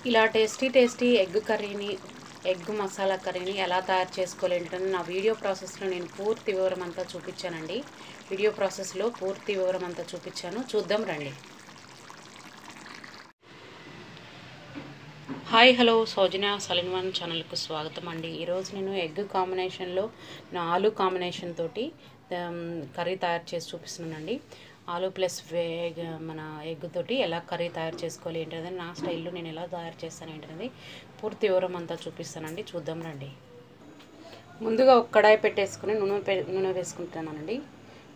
ఇలా tasty egg కర్రీని egg masala కర్రీని ఎలా తయారు చేసుకోవాలంటే నా వీడియో ప్రాసెస్లో నేను పూర్తి వివరం అంతా చూపించానండి. వీడియో ప్రాసెస్లో పూర్తి వివరం అంతా చూపించాను, చూద్దాం రండి. హాయ్ హలో సౌజన్య allin ఛానల్కు స్వాగతం అండి. ఈరోజు నేను ఎగ్ కాంబినేషన్లో నా ఆలు కాంబినేషన్ తోటి కర్రీ తయారు చేసి చూపిస్తున్నానండి. ఆలు ప్లస్ మన ఎగ్ తోటి ఎలా కర్రీ తయారు చేసుకోవాలి ఏంటనేది నా స్టైల్లో నేను ఎలా తయారు చేస్తాను ఏంటనేది పూర్తి వివరం అంతా చూపిస్తానండి, చూద్దాం రండి. ముందుగా ఒక కడాయి పెట్టేసుకుని నూనె వేసుకుంటున్నానండి.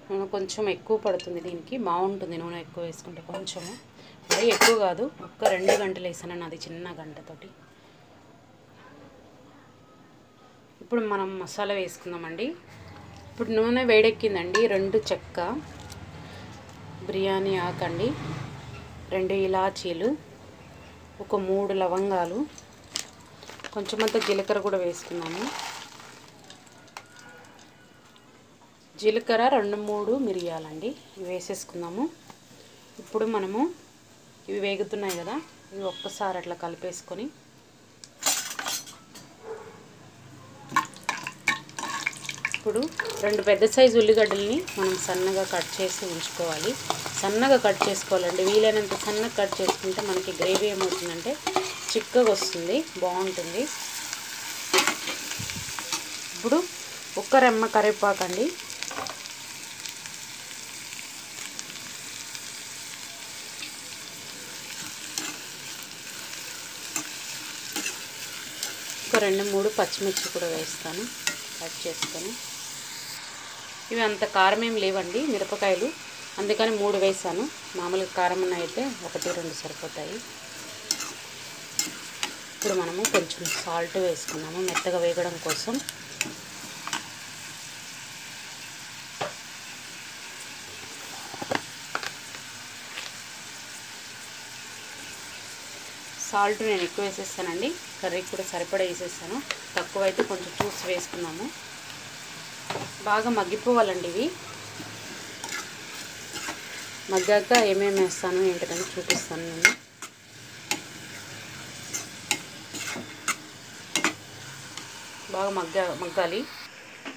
నూనె కొంచెం ఎక్కువ పడుతుంది, దీనికి బాగుంటుంది నూనె ఎక్కువ వేసుకుంటే. కొంచెము మరీ ఎక్కువ కాదు, ఒక్క 2 గంటలు వేసాను నాది చిన్న గంటతోటి. ఇప్పుడు మనం మసాలా వేసుకుందామండి. ఇప్పుడు నూనె వేడెక్కిందండి. 2 చెక్క బిర్యానీ ఆకండి, 2 ఇలాచీలు, ఒక 3 లవంగాలు, కొంచెమంత జీలకర్ర కూడా వేసుకున్నాము. జీలకర్ర 2-3 మిరియాలండి, ఇవి వేసేసుకుందాము. ఇప్పుడు మనము ఇవి వేగుతున్నాయి కదా, ఇవి ఒక్కసారి అట్లా కలిపేసుకొని ఇప్పుడు 2 పెద్ద సైజు ఉల్లిగడ్డల్ని మనం సన్నగా కట్ చేసి ఉంచుకోవాలి. సన్నగా కట్ చేసుకోవాలండి, వీలైనంత సన్నగా కట్ చేసుకుంటే మనకి గ్రేవీ ఏమవుతుందంటే చిక్కగా వస్తుంది, బాగుంటుంది. ఇప్పుడు ఒక్క రెమ్మ కరివేపాకండి, ఒక 2-3 పచ్చిమిర్చి కూడా వేస్తాను కట్ చేసుకొని. ఇవి అంత కారం ఏం లేవండి మిరపకాయలు, అందుకని 3 వేసాను. మామూలుగా కారం అయితే 1-2 సరిపోతాయి. ఇప్పుడు మనము కొంచెం సాల్ట్ వేసుకున్నాము మెత్తగా వేగడం కోసం. సాల్ట్ నేను ఎక్కువ వేసేస్తానండి, కర్రీకి కూడా సరిపడా వేసేస్తాను. తక్కువ అయితే కొంచెం చూసి వేసుకున్నాము. బాగా మగ్గిపోవాలండి ఇవి. మగ్గాక ఏమేమి వేస్తాను ఏంటని చూపిస్తాను నేను. బాగా మగ్గాలి.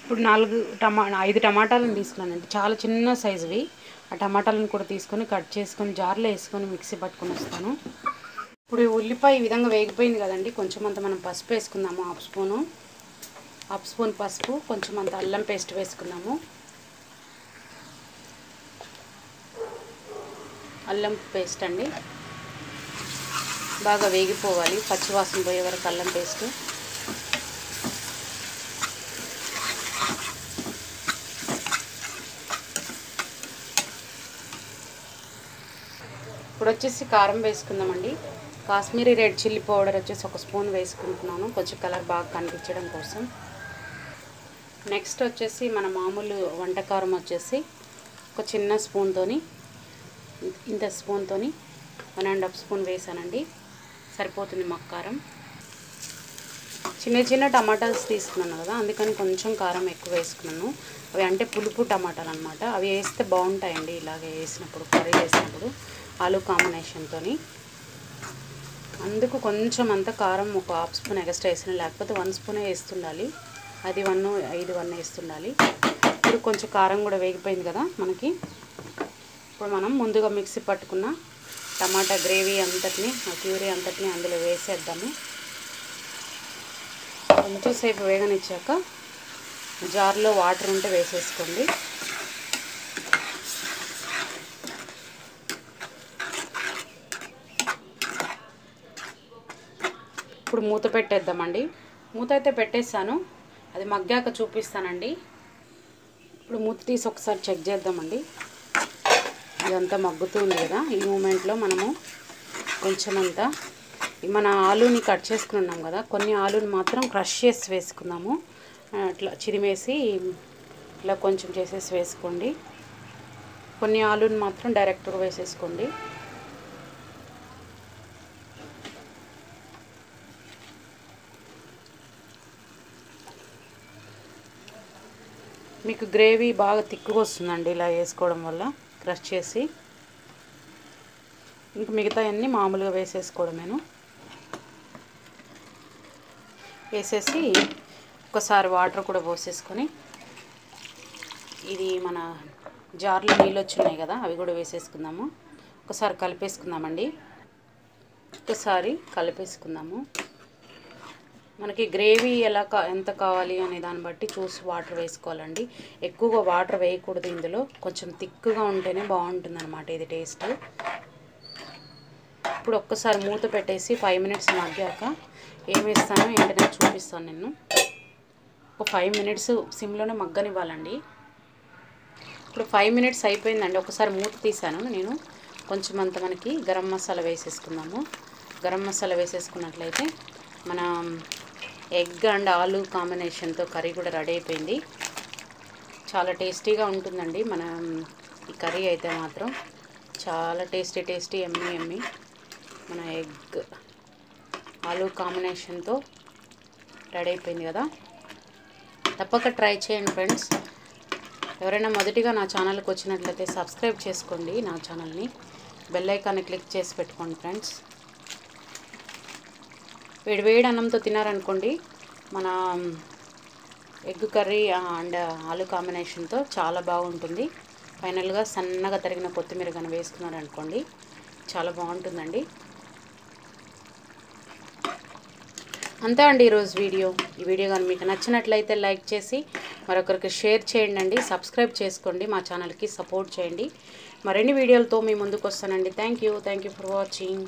ఇప్పుడు 5 టమాటాలను తీసుకున్నానండి, చాలా చిన్న సైజువి. ఆ టమాటాలను కూడా తీసుకొని కట్ చేసుకొని జార్లో వేసుకొని మిక్సీ పట్టుకొని వస్తాను. ఇప్పుడు ఉల్లిపాయ ఈ విధంగా వేగిపోయింది కదండి, కొంచెం అంత మనం పసుపు వేసుకుందాము. హాఫ్ స్పూన్ పసుపు, కొంచెం అంత అల్లం పేస్ట్ వేసుకుందాము. అల్లం పేస్ట్ అండి బాగా వేగిపోవాలి, పచ్చివాసన పోయే వరకు అల్లం పేస్ట్. ఇప్పుడు వచ్చేసి కారం వేసుకుందామండి. కాశ్మీరీ రెడ్ చిల్లీ పౌడర్ వచ్చేసి 1 స్పూన్ వేసుకుంటున్నాను, కొంచెం కలర్ బాగా కనిపించడం కోసం. నెక్స్ట్ వచ్చేసి మన మామూలు వంటకారం వచ్చేసి ఒక చిన్న స్పూన్తోని, ఇంత స్పూన్తోని 1.5 స్పూన్ వేసానండి, సరిపోతుంది మాకు కారం. చిన్న టమాటాస్ తీసుకున్నాను కదా, అందుకని కొంచెం కారం ఎక్కువ వేసుకున్నాను. అవి అంటే పులుపు టమాటాలు అనమాట, అవి వేస్తే బాగుంటాయండి ఇలాగే వేసినప్పుడు, కర్రీ వేసినప్పుడు ఆలు కాంబినేషన్తో. అందుకు కొంచెం అంత కారం ఒక హాఫ్ స్పూన్ ఎక్స్ట్రా వేసిన, లేకపోతే 1 స్పూనే వేస్తుండాలి. అది 1 వేస్తుండాలి. ఇప్పుడు కొంచెం కారం కూడా వేగిపోయింది కదా మనకి. ఇప్పుడు మనం ముందుగా మిక్సీ పట్టుకున్న టమాటా గ్రేవీ అంతటిని, ఆ ప్యూరీ అంతటిని అందులో వేసేద్దాము. కొంచెం సేపు వేగనిచ్చాక జార్లో వాటర్ ఉంటే వేసేసుకోండి. ఇప్పుడు మూత పెట్టేద్దామండి. మూత అయితే పెట్టేస్తాను, అది మగ్గాక చూపిస్తానండి. ఇప్పుడు మూత తీసి ఒకసారి చెక్ చేద్దామండి. ఇదంతా మగ్గుతుంది కదా, ఈ మూమెంట్లో మనము కొంచెం అంతా మన ఆలూని కట్ చేసుకున్నాం కదా, కొన్ని ఆలూని మాత్రం క్రష్ చేసి వేసుకుందాము. అట్లా చిరిమేసి ఇలా కొంచెం చేసేసి వేసుకోండి. కొన్ని ఆలూని మాత్రం డైరెక్ట్గా వేసేసుకోండి. మీకు గ్రేవీ బాగా తిక్కుగా వస్తుందండి ఇలా వేసుకోవడం వల్ల, క్రష్ చేసి. ఇంక మిగతా అన్నీ మామూలుగా వేసేసుకోవడమేను. వేసేసి ఒకసారి వాటర్ కూడా పోసేసుకొని ఇది మన జార్లో నీళ్ళు వచ్చినాయి కదా అవి కూడా వేసేసుకుందాము. ఒకసారి కలిపేసుకుందామండి. ఒకసారి కలిపేసుకుందాము. మనకి గ్రేవీ ఎంత కావాలి అనే దాన్ని బట్టి చూసి వాటర్ వేసుకోవాలండి. ఎక్కువగా వాటర్ వేయకూడదు ఇందులో, కొంచెం థిక్గా ఉంటేనే బాగుంటుంది అనమాట ఇది టేస్ట్. ఇప్పుడు ఒక్కసారి మూత పెట్టేసి 5 మినిట్స్ మగ్గాక ఏం వేస్తానో ఏంటనే చూపిస్తాను. నేను ఒక 5 మినిట్స్ సిమ్లోనే మగ్గనివ్వాలండి. ఇప్పుడు 5 మినిట్స్ అయిపోయిందండి. ఒకసారి మూత తీసాను నేను. కొంచెం అంత మనకి గరం మసాలా వేసేసుకుందాము. గరం మసాలా వేసేసుకున్నట్లయితే మన ఎగ్ అండ్ ఆలు కాంబినేషన్తో కర్రీ కూడా రెడీ అయిపోయింది. చాలా టేస్టీగా ఉంటుందండి మన ఈ కర్రీ అయితే మాత్రం చాలా టేస్టీ ఎమ్మీ మన ఎగ్ ఆలు కాంబినేషన్తో రెడీ అయిపోయింది కదా. తప్పక ట్రై చేయండి ఫ్రెండ్స్. ఎవరైనా మొదటిగా నా ఛానల్కి వచ్చినట్లయితే సబ్స్క్రైబ్ చేసుకోండి నా ఛానల్ని, బెల్ ఐకాన్ని క్లిక్ చేసి పెట్టుకోండి ఫ్రెండ్స్. వేడి అన్నంతో తినారనుకోండి మన ఎగ్ కర్రీ అండ్ ఆలు కాంబినేషన్తో చాలా బాగుంటుంది. ఫైనల్గా సన్నగా తరిగిన కొత్తిమీర కానీ వేసుకున్నారనుకోండి చాలా బాగుంటుందండి. అంతే అండి ఈరోజు వీడియో. ఈ వీడియో కానీ మీకు నచ్చినట్లయితే లైక్ చేసి మరొకరికి షేర్ చేయండి. సబ్స్క్రైబ్ చేసుకోండి, మా ఛానల్కి సపోర్ట్ చేయండి. మరిన్ని వీడియోలతో మీ ముందుకు వస్తానండి. Thank you for watching.